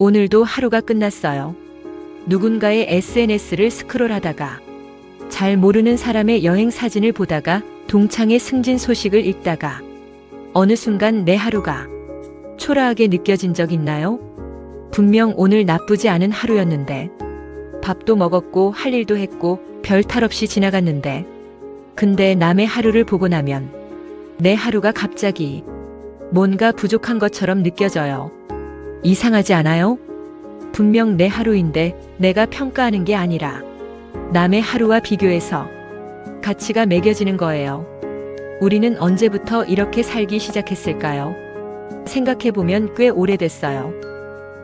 오늘도 하루가 끝났어요. 누군가의 SNS를 스크롤하다가, 잘 모르는 사람의 여행 사진을 보다가, 동창의 승진 소식을 읽다가, 어느 순간 내 하루가 초라하게 느껴진 적 있나요? 분명 오늘 나쁘지 않은 하루였는데, 밥도 먹었고 할 일도 했고 별 탈 없이 지나갔는데, 근데 남의 하루를 보고 나면 내 하루가 갑자기 뭔가 부족한 것처럼 느껴져요. 이상하지 않아요? 분명 내 하루인데 내가 평가하는 게 아니라 남의 하루와 비교해서 가치가 매겨지는 거예요. 우리는 언제부터 이렇게 살기 시작했을까요? 생각해보면 꽤 오래됐어요.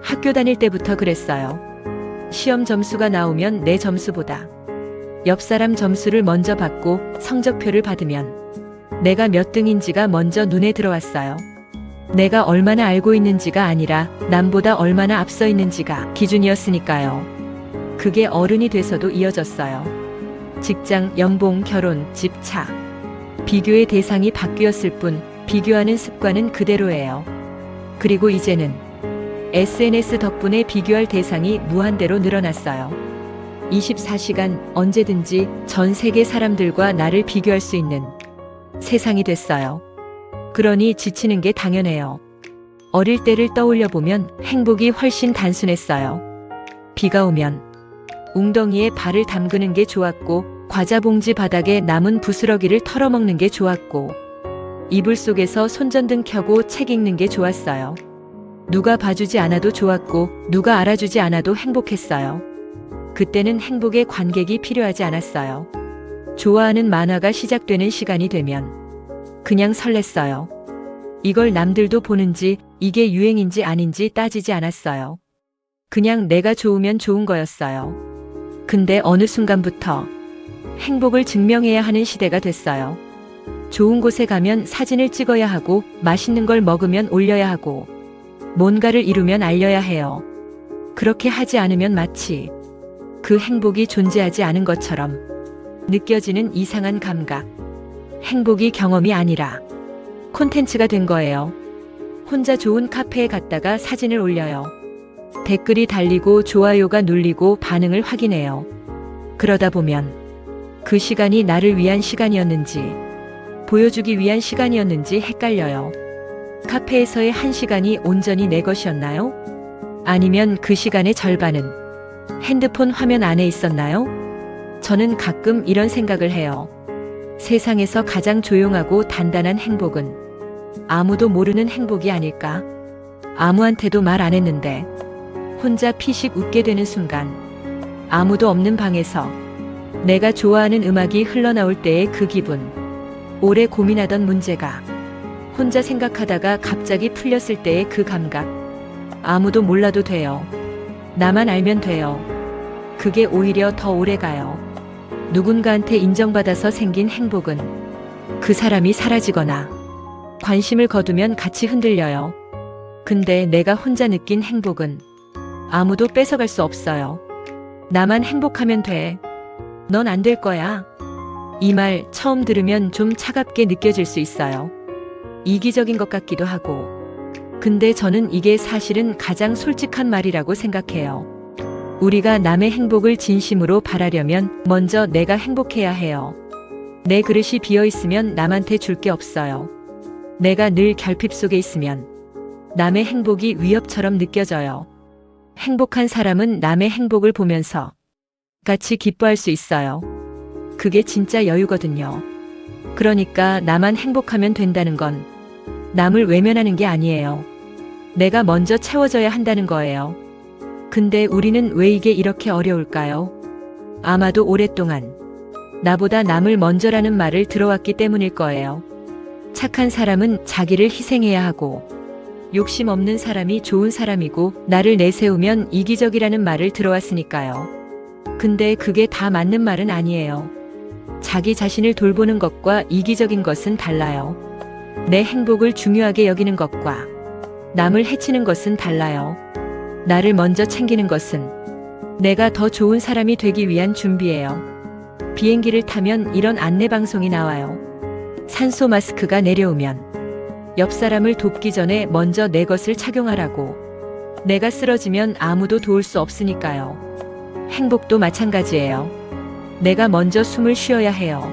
학교 다닐 때부터 그랬어요. 시험 점수가 나오면 내 점수보다 옆 사람 점수를 먼저 받고 성적표를 받으면 내가 몇 등인지가 먼저 눈에 들어왔어요. 내가 얼마나 알고 있는지가 아니라 남보다 얼마나 앞서 있는지가 기준이었으니까요. 그게 어른이 돼서도 이어졌어요. 직장, 연봉, 결혼, 집, 차. 비교의 대상이 바뀌었을 뿐 비교하는 습관은 그대로예요. 그리고 이제는 SNS 덕분에 비교할 대상이 무한대로 늘어났어요. 24시간 언제든지 전 세계 사람들과 나를 비교할 수 있는 세상이 됐어요. 그러니 지치는 게 당연해요. 어릴 때를 떠올려 보면 행복이 훨씬 단순했어요. 비가 오면 웅덩이에 발을 담그는 게 좋았고, 과자 봉지 바닥에 남은 부스러기를 털어먹는 게 좋았고, 이불 속에서 손전등 켜고 책 읽는 게 좋았어요. 누가 봐주지 않아도 좋았고, 누가 알아주지 않아도 행복했어요. 그때는 행복의 관객이 필요하지 않았어요. 좋아하는 만화가 시작되는 시간이 되면 그냥 설렜어요. 이걸 남들도 보는지, 이게 유행인지 아닌지 따지지 않았어요. 그냥 내가 좋으면 좋은 거였어요. 근데 어느 순간부터 행복을 증명해야 하는 시대가 됐어요. 좋은 곳에 가면 사진을 찍어야 하고, 맛있는 걸 먹으면 올려야 하고, 뭔가를 이루면 알려야 해요. 그렇게 하지 않으면 마치 그 행복이 존재하지 않은 것처럼 느껴지는 이상한 감각. 행복이 경험이 아니라 콘텐츠가 된 거예요. 혼자 좋은 카페에 갔다가 사진을 올려요. 댓글이 달리고 좋아요가 눌리고 반응을 확인해요. 그러다 보면 그 시간이 나를 위한 시간이었는지 보여주기 위한 시간이었는지 헷갈려요. 카페에서의 1시간이 온전히 내 것이었나요? 아니면 그 시간의 절반은 핸드폰 화면 안에 있었나요? 저는 가끔 이런 생각을 해요. 세상에서 가장 조용하고 단단한 행복은 아무도 모르는 행복이 아닐까? 아무한테도 말 안 했는데 혼자 피식 웃게 되는 순간, 아무도 없는 방에서 내가 좋아하는 음악이 흘러나올 때의 그 기분, 오래 고민하던 문제가 혼자 생각하다가 갑자기 풀렸을 때의 그 감각. 아무도 몰라도 돼요. 나만 알면 돼요. 그게 오히려 더 오래가요. 누군가한테 인정받아서 생긴 행복은 그 사람이 사라지거나 관심을 거두면 같이 흔들려요. 근데 내가 혼자 느낀 행복은 아무도 뺏어갈 수 없어요. 나만 행복하면 돼. 넌 안 될 거야. 이 말 처음 들으면 좀 차갑게 느껴질 수 있어요. 이기적인 것 같기도 하고. 근데 저는 이게 사실은 가장 솔직한 말이라고 생각해요. 우리가 남의 행복을 진심으로 바라려면 먼저 내가 행복해야 해요. 내 그릇이 비어 있으면 남한테 줄 게 없어요. 내가 늘 결핍 속에 있으면 남의 행복이 위협처럼 느껴져요. 행복한 사람은 남의 행복을 보면서 같이 기뻐할 수 있어요. 그게 진짜 여유거든요. 그러니까 나만 행복하면 된다는 건 남을 외면하는 게 아니에요. 내가 먼저 채워져야 한다는 거예요. 근데 우리는 왜 이게 이렇게 어려울까요? 아마도 오랫동안 나보다 남을 먼저라는 말을 들어왔기 때문일 거예요. 착한 사람은 자기를 희생해야 하고, 욕심 없는 사람이 좋은 사람이고, 나를 내세우면 이기적이라는 말을 들어왔으니까요. 근데 그게 다 맞는 말은 아니에요. 자기 자신을 돌보는 것과 이기적인 것은 달라요. 내 행복을 중요하게 여기는 것과 남을 해치는 것은 달라요. 나를 먼저 챙기는 것은 내가 더 좋은 사람이 되기 위한 준비예요. 비행기를 타면 이런 안내방송이 나와요. 산소 마스크가 내려오면 옆 사람을 돕기 전에 먼저 내 것을 착용하라고. 내가 쓰러지면 아무도 도울 수 없으니까요. 행복도 마찬가지예요. 내가 먼저 숨을 쉬어야 해요.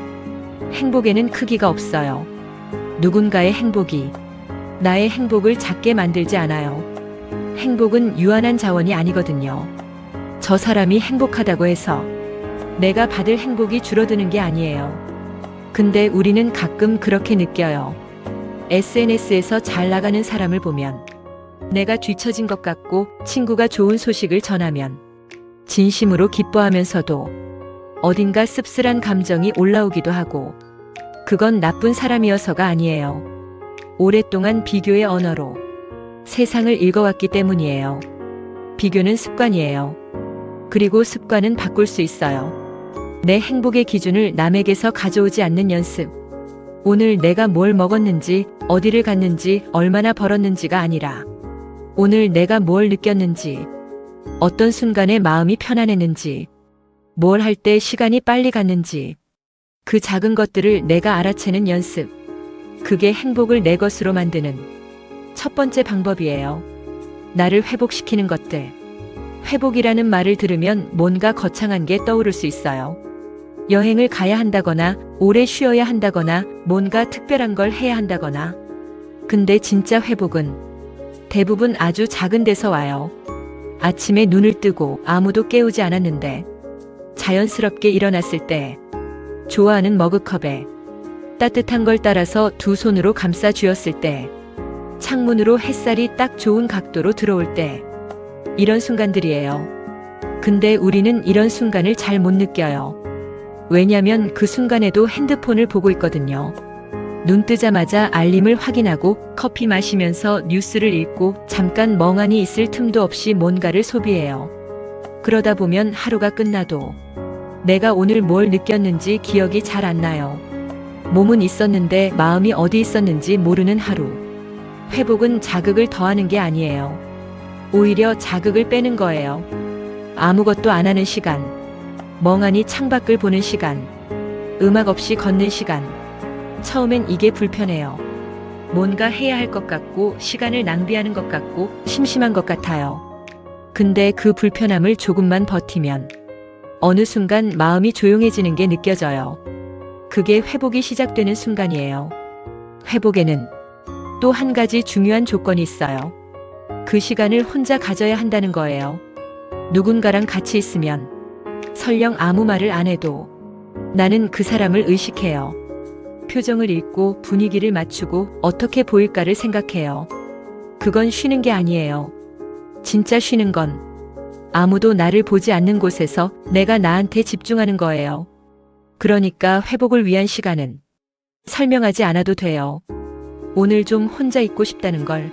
행복에는 크기가 없어요. 누군가의 행복이 나의 행복을 작게 만들지 않아요. 행복은 유한한 자원이 아니거든요. 저 사람이 행복하다고 해서 내가 받을 행복이 줄어드는 게 아니에요. 근데 우리는 가끔 그렇게 느껴요. SNS에서 잘 나가는 사람을 보면 내가 뒤처진 것 같고, 친구가 좋은 소식을 전하면 진심으로 기뻐하면서도 어딘가 씁쓸한 감정이 올라오기도 하고, 그건 나쁜 사람이어서가 아니에요. 오랫동안 비교의 언어로 세상을 읽어왔기 때문이에요. 비교는 습관이에요. 그리고 습관은 바꿀 수 있어요. 내 행복의 기준을 남에게서 가져오지 않는 연습. 오늘 내가 뭘 먹었는지, 어디를 갔는지, 얼마나 벌었는지가 아니라 오늘 내가 뭘 느꼈는지, 어떤 순간에 마음이 편안했는지, 뭘 할 때 시간이 빨리 갔는지, 그 작은 것들을 내가 알아채는 연습. 그게 행복을 내 것으로 만드는 첫 번째 방법이에요. 나를 회복시키는 것들. 회복이라는 말을 들으면 뭔가 거창한 게 떠오를 수 있어요. 여행을 가야 한다거나, 오래 쉬어야 한다거나, 뭔가 특별한 걸 해야 한다거나. 근데 진짜 회복은 대부분 아주 작은 데서 와요. 아침에 눈을 뜨고 아무도 깨우지 않았는데 자연스럽게 일어났을 때, 좋아하는 머그컵에 따뜻한 걸 따라서 두 손으로 감싸 쥐었을 때, 창문으로 햇살이 딱 좋은 각도로 들어올 때, 이런 순간들이에요. 근데 우리는 이런 순간을 잘 못 느껴요. 왜냐면 그 순간에도 핸드폰을 보고 있거든요. 눈 뜨자마자 알림을 확인하고, 커피 마시면서 뉴스를 읽고, 잠깐 멍하니 있을 틈도 없이 뭔가를 소비해요. 그러다 보면 하루가 끝나도 내가 오늘 뭘 느꼈는지 기억이 잘 안 나요. 몸은 있었는데 마음이 어디 있었는지 모르는 하루. 회복은 자극을 더하는 게 아니에요. 오히려 자극을 빼는 거예요. 아무것도 안 하는 시간, 멍하니 창밖을 보는 시간, 음악 없이 걷는 시간. 처음엔 이게 불편해요. 뭔가 해야 할 것 같고, 시간을 낭비하는 것 같고, 심심한 것 같아요. 근데 그 불편함을 조금만 버티면 어느 순간 마음이 조용해지는 게 느껴져요. 그게 회복이 시작되는 순간이에요. 회복에는 또 한 가지 중요한 조건이 있어요. 그 시간을 혼자 가져야 한다는 거예요. 누군가랑 같이 있으면 설령 아무 말을 안 해도 나는 그 사람을 의식해요. 표정을 읽고 분위기를 맞추고 어떻게 보일까를 생각해요. 그건 쉬는 게 아니에요. 진짜 쉬는 건 아무도 나를 보지 않는 곳에서 내가 나한테 집중하는 거예요. 그러니까 회복을 위한 시간은 설명하지 않아도 돼요. 오늘 좀 혼자 있고 싶다는 걸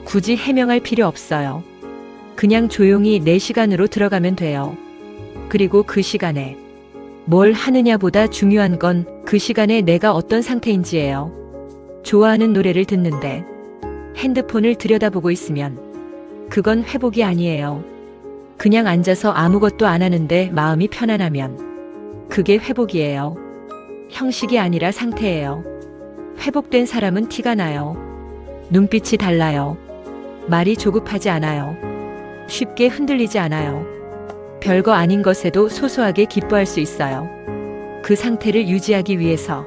굳이 해명할 필요 없어요. 그냥 조용히 내 시간으로 들어가면 돼요. 그리고 그 시간에 뭘 하느냐보다 중요한 건 그 시간에 내가 어떤 상태인지예요. 좋아하는 노래를 듣는데 핸드폰을 들여다보고 있으면 그건 회복이 아니에요. 그냥 앉아서 아무것도 안 하는데 마음이 편안하면 그게 회복이에요. 형식이 아니라 상태예요. 회복된 사람은 티가 나요. 눈빛이 달라요. 말이 조급하지 않아요. 쉽게 흔들리지 않아요. 별거 아닌 것에도 소소하게 기뻐할 수 있어요. 그 상태를 유지하기 위해서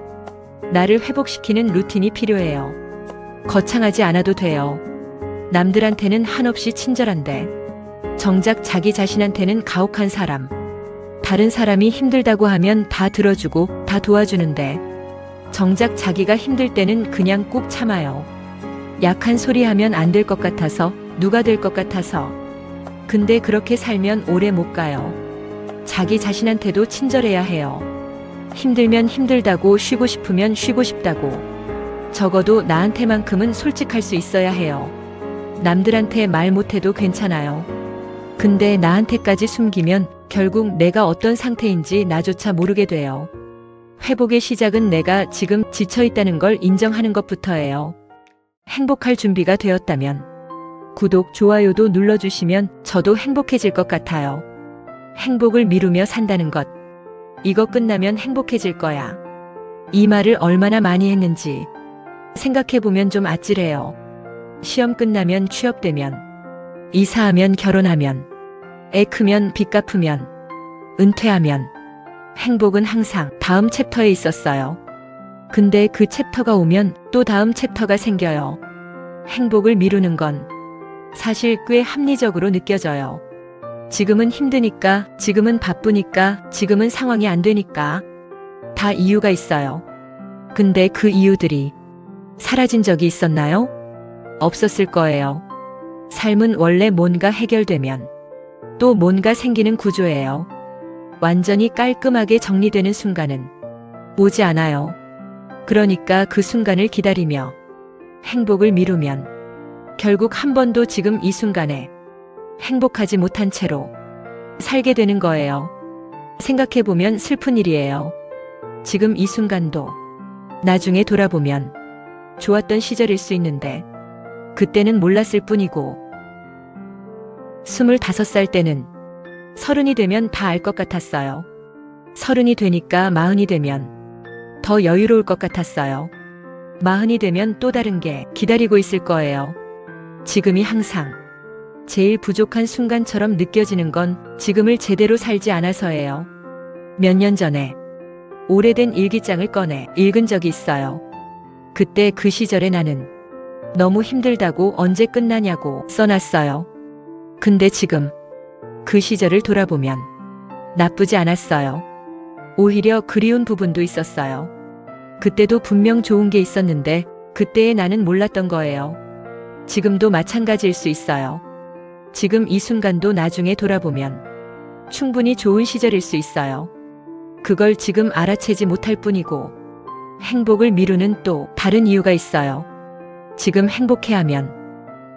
나를 회복시키는 루틴이 필요해요. 거창하지 않아도 돼요. 남들한테는 한없이 친절한데 정작 자기 자신한테는 가혹한 사람. 다른 사람이 힘들다고 하면 다 들어주고 다 도와주는데 정작 자기가 힘들 때는 그냥 꾹 참아요. 약한 소리 하면 안 될 것 같아서, 누가 될 것 같아서. 근데 그렇게 살면 오래 못 가요. 자기 자신한테도 친절해야 해요. 힘들면 힘들다고, 쉬고 싶으면 쉬고 싶다고. 적어도 나한테만큼은 솔직할 수 있어야 해요. 남들한테 말 못해도 괜찮아요. 근데 나한테까지 숨기면 결국 내가 어떤 상태인지 나조차 모르게 돼요. 회복의 시작은 내가 지금 지쳐있다는 걸 인정하는 것부터예요. 행복할 준비가 되었다면 구독, 좋아요도 눌러주시면 저도 행복해질 것 같아요. 행복을 미루며 산다는 것. 이거 끝나면 행복해질 거야. 이 말을 얼마나 많이 했는지 생각해보면 좀 아찔해요. 시험 끝나면 취업되면 이사하면 결혼하면, 애 크면 빚 갚으면, 은퇴하면, 행복은 항상 다음 챕터에 있었어요. 근데 그 챕터가 오면 또 다음 챕터가 생겨요. 행복을 미루는 건 사실 꽤 합리적으로 느껴져요. 지금은 힘드니까, 지금은 바쁘니까, 지금은 상황이 안 되니까. 다 이유가 있어요. 근데 그 이유들이 사라진 적이 있었나요? 없었을 거예요. 삶은 원래 뭔가 해결되면 또 뭔가 생기는 구조예요. 완전히 깔끔하게 정리되는 순간은 오지 않아요. 그러니까 그 순간을 기다리며 행복을 미루면 결국 한 번도 지금 이 순간에 행복하지 못한 채로 살게 되는 거예요. 생각해보면 슬픈 일이에요. 지금 이 순간도 나중에 돌아보면 좋았던 시절일 수 있는데 그때는 몰랐을 뿐이고 25살 때는 30이 되면 다 알 것 같았어요. 30이 되니까 40이 되면 더 여유로울 것 같았어요. 40이 되면 또 다른 게 기다리고 있을 거예요. 지금이 항상 제일 부족한 순간처럼 느껴지는 건 지금을 제대로 살지 않아서예요. 몇 년 전에 오래된 일기장을 꺼내 읽은 적이 있어요. 그때 그 시절에 나는 너무 힘들다고 언제 끝나냐고 써놨어요. 근데 지금 그 시절을 돌아보면 나쁘지 않았어요. 오히려 그리운 부분도 있었어요. 그때도 분명 좋은 게 있었는데 그때의 나는 몰랐던 거예요. 지금도 마찬가지일 수 있어요. 지금 이 순간도 나중에 돌아보면 충분히 좋은 시절일 수 있어요. 그걸 지금 알아채지 못할 뿐이고 행복을 미루는 또 다른 이유가 있어요. 지금 행복해야 하면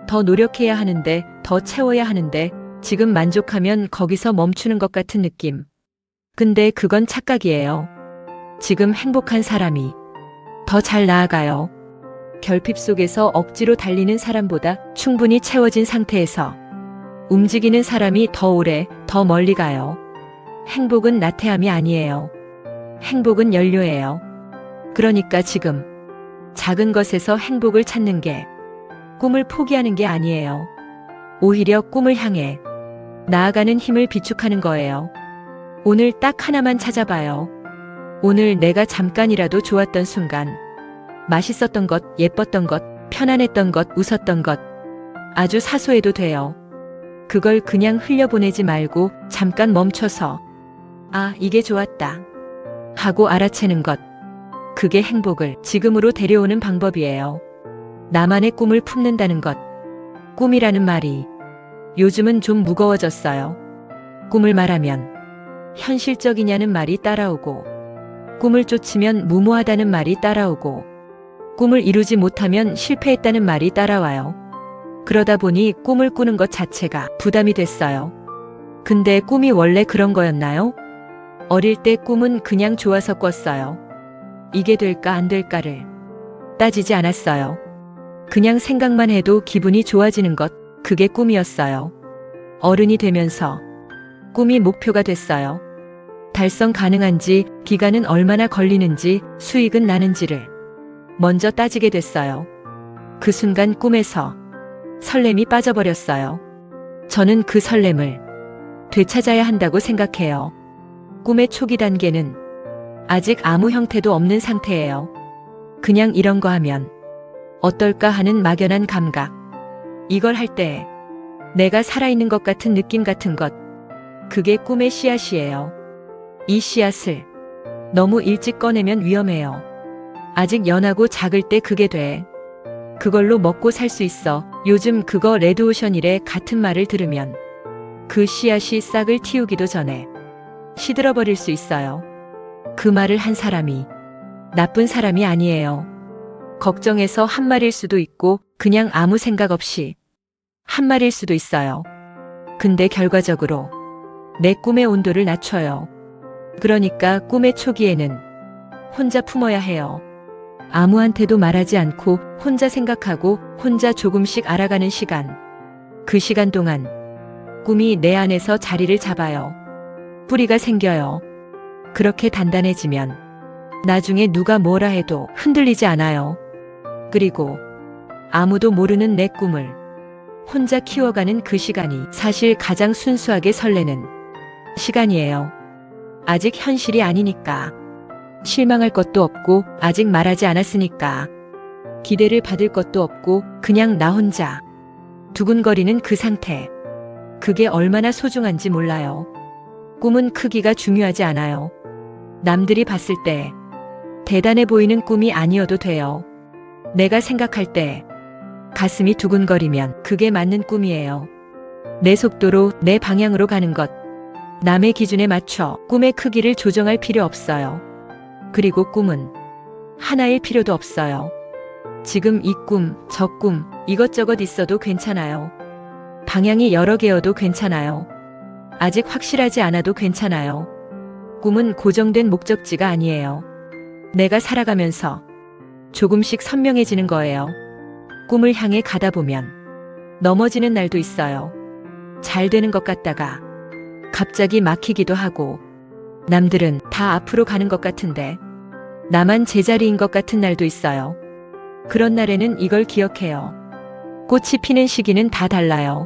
더 노력해야 하는데 더 채워야 하는데 지금 만족하면 거기서 멈추는 것 같은 느낌. 근데 그건 착각이에요. 지금 행복한 사람이 더 잘 나아가요. 결핍 속에서 억지로 달리는 사람보다 충분히 채워진 상태에서 움직이는 사람이 더 오래, 더 멀리 가요. 행복은 나태함이 아니에요. 행복은 연료예요. 그러니까 지금 작은 것에서 행복을 찾는 게 꿈을 포기하는 게 아니에요. 오히려 꿈을 향해 나아가는 힘을 비축하는 거예요. 오늘 딱 하나만 찾아봐요. 오늘 내가 잠깐이라도 좋았던 순간, 맛있었던 것, 예뻤던 것, 편안했던 것, 웃었던 것, 아주 사소해도 돼요. 그걸 그냥 흘려보내지 말고 잠깐 멈춰서 아, 이게 좋았다 하고 알아채는 것. 그게 행복을 지금으로 데려오는 방법이에요. 나만의 꿈을 품는다는 것. 꿈이라는 말이 요즘은 좀 무거워졌어요. 꿈을 말하면 현실적이냐는 말이 따라오고, 꿈을 쫓으면 무모하다는 말이 따라오고, 꿈을 이루지 못하면 실패했다는 말이 따라와요. 그러다 보니 꿈을 꾸는 것 자체가 부담이 됐어요. 근데 꿈이 원래 그런 거였나요? 어릴 때 꿈은 그냥 좋아서 꿨어요. 이게 될까 안 될까를 따지지 않았어요. 그냥 생각만 해도 기분이 좋아지는 것, 그게 꿈이었어요. 어른이 되면서 꿈이 목표가 됐어요. 달성 가능한지, 기간은 얼마나 걸리는지, 수익은 나는지를 먼저 따지게 됐어요. 그 순간 꿈에서 설렘이 빠져버렸어요. 저는 그 설렘을 되찾아야 한다고 생각해요. 꿈의 초기 단계는 아직 아무 형태도 없는 상태예요. 그냥 이런 거 하면 어떨까 하는 막연한 감각. 이걸 할 때 내가 살아있는 것 같은 느낌 같은 것. 그게 꿈의 씨앗이에요. 이 씨앗을 너무 일찍 꺼내면 위험해요. 아직 연하고 작을 때 그게 돼. 그걸로 먹고 살 수 있어. 요즘 그거 레드오션이래 같은 말을 들으면 그 씨앗이 싹을 틔우기도 전에 시들어버릴 수 있어요. 그 말을 한 사람이 나쁜 사람이 아니에요. 걱정해서 한 말일 수도 있고 그냥 아무 생각 없이 한 말일 수도 있어요. 근데 결과적으로 내 꿈의 온도를 낮춰요. 그러니까 꿈의 초기에는 혼자 품어야 해요. 아무한테도 말하지 않고 혼자 생각하고 혼자 조금씩 알아가는 시간. 그 시간 동안 꿈이 내 안에서 자리를 잡아요. 뿌리가 생겨요. 그렇게 단단해지면 나중에 누가 뭐라 해도 흔들리지 않아요. 그리고 아무도 모르는 내 꿈을 혼자 키워가는 그 시간이 사실 가장 순수하게 설레는 시간이에요. 아직 현실이 아니니까. 실망할 것도 없고 아직 말하지 않았으니까. 기대를 받을 것도 없고 그냥 나 혼자 두근거리는 그 상태. 그게 얼마나 소중한지 몰라요. 꿈은 크기가 중요하지 않아요. 남들이 봤을 때 대단해 보이는 꿈이 아니어도 돼요. 내가 생각할 때 가슴이 두근거리면 그게 맞는 꿈이에요. 내 속도로 내 방향으로 가는 것. 남의 기준에 맞춰 꿈의 크기를 조정할 필요 없어요. 그리고 꿈은 하나일 필요도 없어요. 지금 이 꿈, 저 꿈, 이것저것 있어도 괜찮아요. 방향이 여러 개여도 괜찮아요. 아직 확실하지 않아도 괜찮아요. 꿈은 고정된 목적지가 아니에요. 내가 살아가면서 조금씩 선명해지는 거예요. 꿈을 향해 가다 보면 넘어지는 날도 있어요. 잘 되는 것 같다가 갑자기 막히기도 하고 남들은 다 앞으로 가는 것 같은데 나만 제자리인 것 같은 날도 있어요. 그런 날에는 이걸 기억해요. 꽃이 피는 시기는 다 달라요.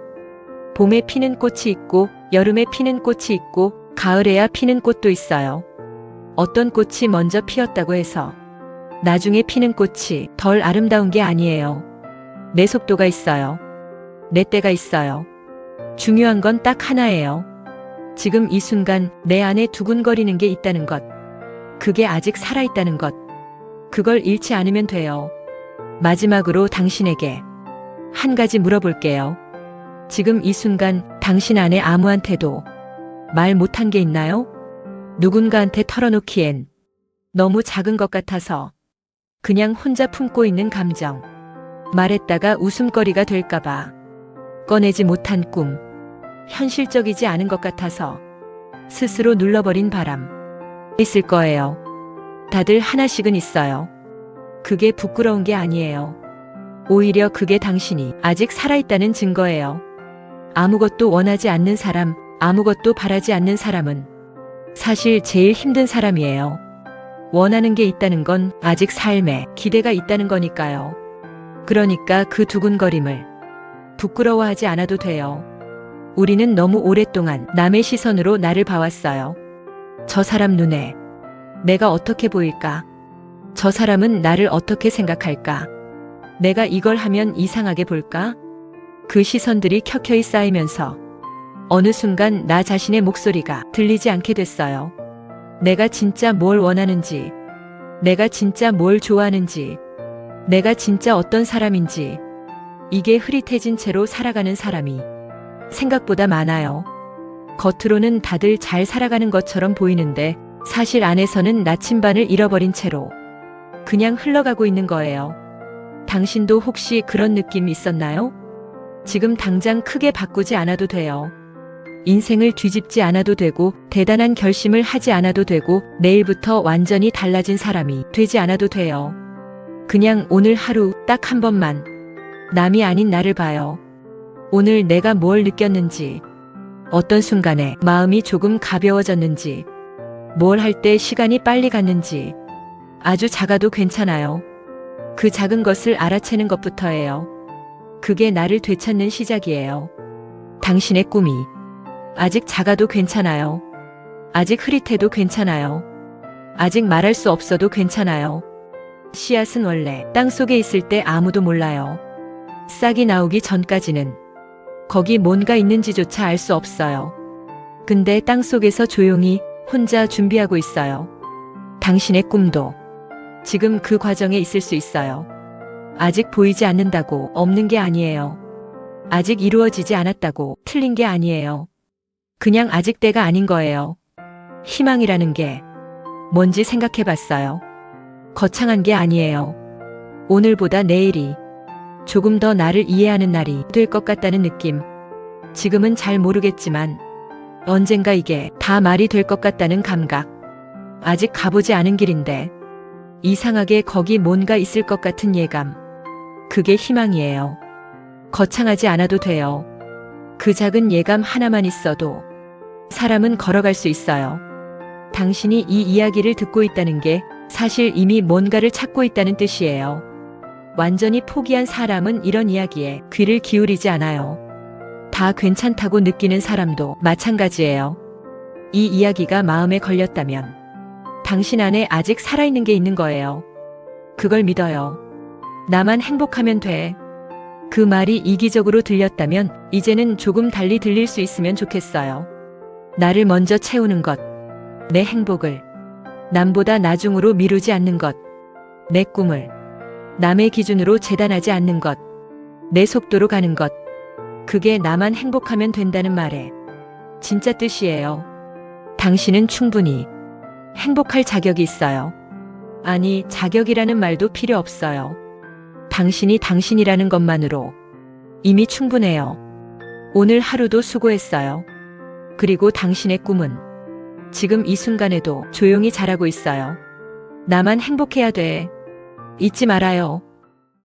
봄에 피는 꽃이 있고 여름에 피는 꽃이 있고 가을에야 피는 꽃도 있어요. 어떤 꽃이 먼저 피었다고 해서 나중에 피는 꽃이 덜 아름다운 게 아니에요. 내 속도가 있어요. 내 때가 있어요. 중요한 건 딱 하나예요. 지금 이 순간 내 안에 두근거리는 게 있다는 것. 그게 아직 살아있다는 것. 그걸 잃지 않으면 돼요. 마지막으로 당신에게 한 가지 물어볼게요. 지금 이 순간 당신 안에 아무한테도 말 못한 게 있나요? 누군가한테 털어놓기엔 너무 작은 것 같아서 그냥 혼자 품고 있는 감정. 말했다가 웃음거리가 될까봐 꺼내지 못한 꿈. 현실적이지 않은 것 같아서 스스로 눌러버린 바람. 있을 거예요. 다들 하나씩은 있어요. 그게 부끄러운 게 아니에요. 오히려 그게 당신이 아직 살아있다는 증거예요. 아무것도 원하지 않는 사람, 아무것도 바라지 않는 사람은 사실 제일 힘든 사람이에요. 원하는 게 있다는 건 아직 삶에 기대가 있다는 거니까요. 그러니까 그 두근거림을 부끄러워하지 않아도 돼요. 우리는 너무 오랫동안 남의 시선으로 나를 봐왔어요. 저 사람 눈에 내가 어떻게 보일까? 저 사람은 나를 어떻게 생각할까? 내가 이걸 하면 이상하게 볼까? 그 시선들이 켜켜이 쌓이면서 어느 순간 나 자신의 목소리가 들리지 않게 됐어요. 내가 진짜 뭘 원하는지, 내가 진짜 뭘 좋아하는지, 내가 진짜 어떤 사람인지, 이게 흐릿해진 채로 살아가는 사람이 생각보다 많아요. 겉으로는 다들 잘 살아가는 것처럼 보이는데 사실 안에서는 나침반을 잃어버린 채로 그냥 흘러가고 있는 거예요. 당신도 혹시 그런 느낌 있었나요? 지금 당장 크게 바꾸지 않아도 돼요. 인생을 뒤집지 않아도 되고 대단한 결심을 하지 않아도 되고 내일부터 완전히 달라진 사람이 되지 않아도 돼요. 그냥 오늘 하루 딱 한 번만 남이 아닌 나를 봐요. 오늘 내가 뭘 느꼈는지, 어떤 순간에 마음이 조금 가벼워졌는지, 뭘 할 때 시간이 빨리 갔는지. 아주 작아도 괜찮아요. 그 작은 것을 알아채는 것부터예요. 그게 나를 되찾는 시작이에요. 당신의 꿈이 아직 작아도 괜찮아요. 아직 흐릿해도 괜찮아요. 아직 말할 수 없어도 괜찮아요. 씨앗은 원래 땅 속에 있을 때 아무도 몰라요. 싹이 나오기 전까지는 거기 뭔가 있는지조차 알 수 없어요. 근데 땅 속에서 조용히 혼자 준비하고 있어요. 당신의 꿈도 지금 그 과정에 있을 수 있어요. 아직 보이지 않는다고 없는 게 아니에요. 아직 이루어지지 않았다고 틀린 게 아니에요. 그냥 아직 때가 아닌 거예요. 희망이라는 게 뭔지 생각해 봤어요. 거창한 게 아니에요. 오늘보다 내일이 조금 더 나를 이해하는 날이 될 것 같다는 느낌. 지금은 잘 모르겠지만 언젠가 이게 다 말이 될 것 같다는 감각. 아직 가보지 않은 길인데 이상하게 거기 뭔가 있을 것 같은 예감. 그게 희망이에요. 거창하지 않아도 돼요. 그 작은 예감 하나만 있어도 사람은 걸어갈 수 있어요. 당신이 이 이야기를 듣고 있다는 게 사실 이미 뭔가를 찾고 있다는 뜻이에요. 완전히 포기한 사람은 이런 이야기에 귀를 기울이지 않아요. 다 괜찮다고 느끼는 사람도 마찬가지예요. 이 이야기가 마음에 걸렸다면 당신 안에 아직 살아있는 게 있는 거예요. 그걸 믿어요. 나만 행복하면 돼. 그 말이 이기적으로 들렸다면 이제는 조금 달리 들릴 수 있으면 좋겠어요. 나를 먼저 채우는 것, 내 행복을 남보다 나중으로 미루지 않는 것, 내 꿈을 남의 기준으로 재단하지 않는 것, 내 속도로 가는 것, 그게 나만 행복하면 된다는 말의 진짜 뜻이에요. 당신은 충분히 행복할 자격이 있어요. 아니, 자격이라는 말도 필요 없어요. 당신이 당신이라는 것만으로 이미 충분해요. 오늘 하루도 수고했어요. 그리고 당신의 꿈은 지금 이 순간에도 조용히 자라고 있어요. 나만 행복해야 돼. 잊지 말아요.